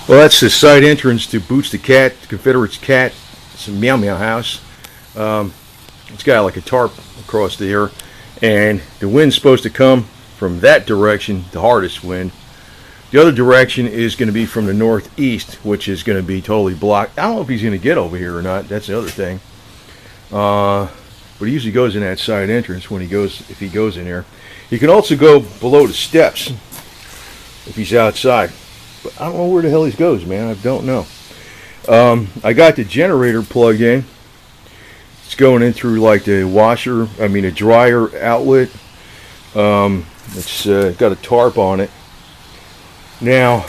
Well, that's the side entrance to Boots the Cat, the Confederate's cat. It's a meow meow house. It's got like a tarp across there, and the wind's supposed to come from that direction, the hardest wind. The other direction is going to be from the northeast, which is going to be totally blocked. I don't know if he's going to get over here or not. That's the other thing. But he usually goes in that side entrance when he goes, if he goes in there. He can also go below the steps if he's outside. But I don't know where the hell he goes, man. I don't know. I got the generator plugged in. It's going in through like the a dryer outlet. It's got a tarp on it. Now,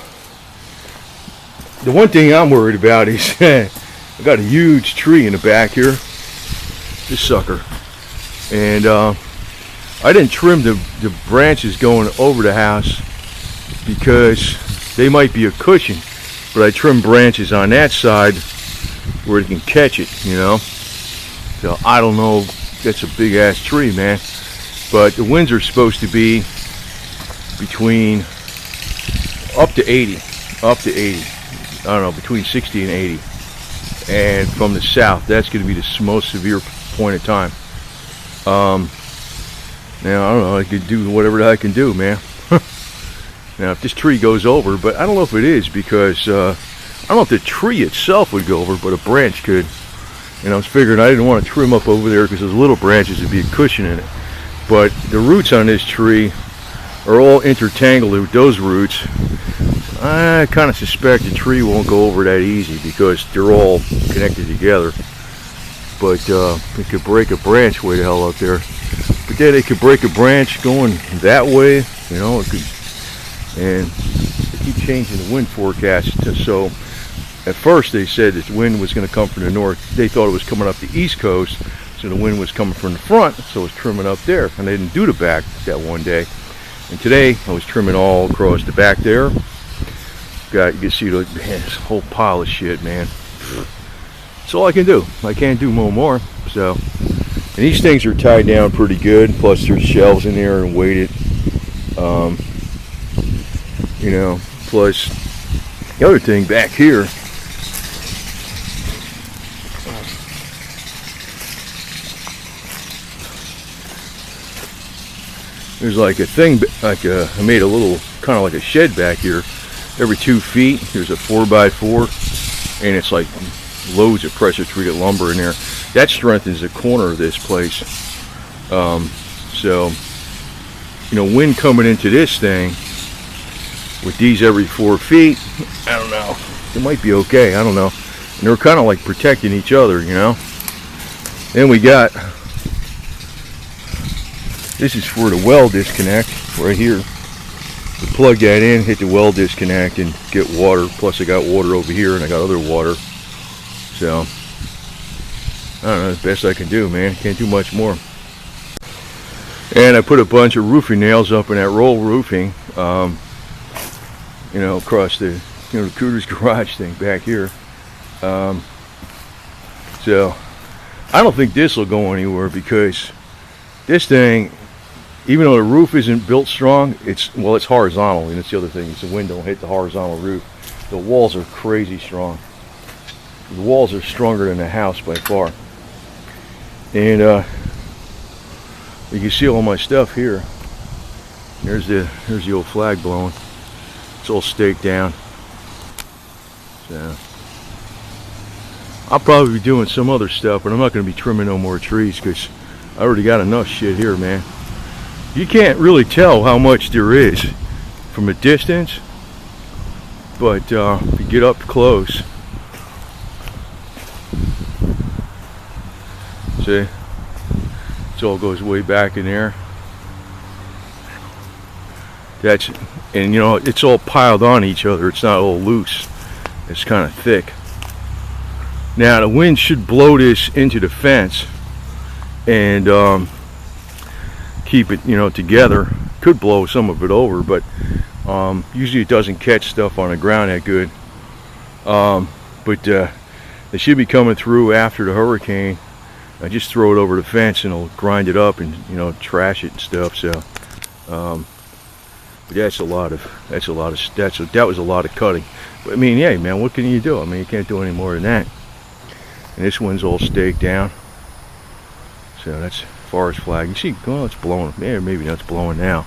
the one thing I'm worried about is I got a huge tree in the back here. This sucker. And I didn't trim the branches going over the house because they might be a cushion, but I trimmed branches on that side where it can catch it, you know. So I don't know, that's a big ass tree, man. But the winds are supposed to be between up to 80. I don't know, between 60 and 80. And from the south, that's going to be the most severe point of time. Now I don't know, I could do whatever I can do, man. Now if this tree goes over, but I don't know if it is, because I don't know if the tree itself would go over, but a branch could. And I was figuring I didn't want to trim up over there because those little branches would be a cushion in it. But the roots on this tree are all intertangled with those roots. I kind of suspect the tree won't go over that easy because they're all connected together. But it could break a branch way the hell up there. But then it could break a branch going that way, you know. It could, and they keep changing the wind forecast. So at first they said that the wind was going to come from the north. They thought it was coming up the east coast, so the wind was coming from the front, so it was trimming up there. And they didn't do the back that one day. And today I was trimming all across the back there. You can see this whole pile of shit, man. That's all I can do. I can't do no more. So, and these things are tied down pretty good. Plus, there's shelves in there and weighted. You know. Plus, the other thing back here. There's like a thing, I made a little kind of like a shed back here. Every 2 feet, there's a 4x4, and it's like loads of pressure treated lumber in there. That strengthens the corner of this place. So, you know, wind coming into this thing with these every 4 feet, I don't know. It might be okay, I don't know. And they're kind of like protecting each other, you know. Then we got, this is for the well disconnect right here. You plug that in, hit the well disconnect, and get water. Plus I got water over here, and I got other water. So, I don't know, the best I can do, man. Can't do much more. And I put a bunch of roofing nails up in that roll roofing, you know, across the, you know, the Cooter's garage thing back here. So, I don't think this will go anywhere because this thing, even though the roof isn't built strong, it's horizontal, and it's the other thing. It's the wind don't hit the horizontal roof. The walls are crazy strong. The walls are stronger than the house by far. And you can see all my stuff here. There's the old flag blowing. It's all staked down. So I'll probably be doing some other stuff, but I'm not going to be trimming no more trees because I already got enough shit here, man. You can't really tell how much there is from a distance, but if you get up close, see, it all goes way back in there. And you know, it's all piled on each other. It's not all loose. It's kind of thick. Now the wind should blow this into the fence and keep it, you know, together. Could blow some of it over, but usually it doesn't catch stuff on the ground that good. But they should be coming through after the hurricane. I just throw it over the fence and it'll grind it up and, you know, trash it and stuff. So But that was a lot of cutting. But I mean, yeah, man, what can you do? I mean, you can't do any more than that. And this one's all staked down. So that's forest flag. You see, well, it's blowing. Yeah, maybe not. It's blowing now.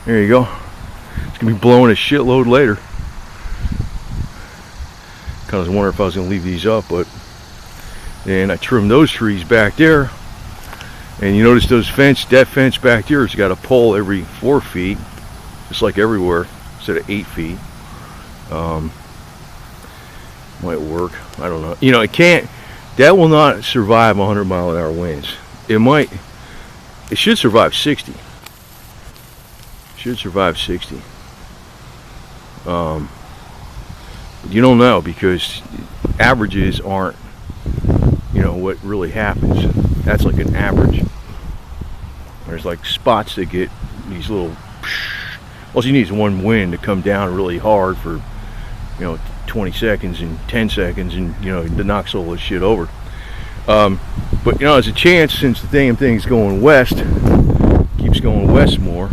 There you go. It's gonna be blowing a shitload later. Kind of wonder if I was gonna leave these up, but then I trimmed those trees back there. And you notice that fence back there has got a pole every 4 feet, just like everywhere, instead of 8 feet. Might work. I don't know. You know, that will not survive 100-mile-an-hour winds. It should survive 60. Should survive 60. But you don't know, because averages aren't, you know, what really happens. That's like an average. There's like spots that get these little, all you need is one wind to come down really hard for, you know, 20 seconds and 10 seconds, and you know, it knocks all this shit over. But you know, there's a chance, since the damn thing's going west, keeps going west more,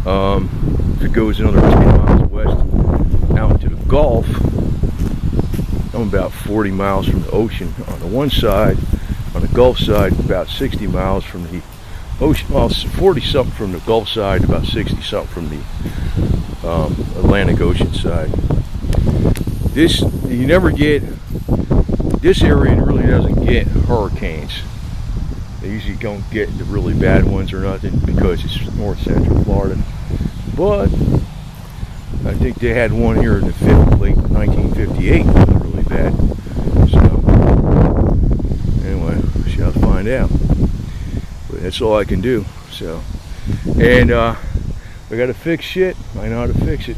if it goes another 10 miles west out into the Gulf, I'm about 40 miles from the ocean on the one side. On the Gulf side, about 60 miles from the ocean. Well, 40 something from the Gulf side, about 60 something from the Atlantic Ocean side. This area really doesn't get hurricanes. They usually don't get the really bad ones or nothing, because it's north central Florida. But I think they had one here in the late 1958 that was really bad. So anyway, we shall find out. But that's all I can do. So, and I got to fix shit. I know how to fix it.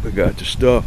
I got the stuff.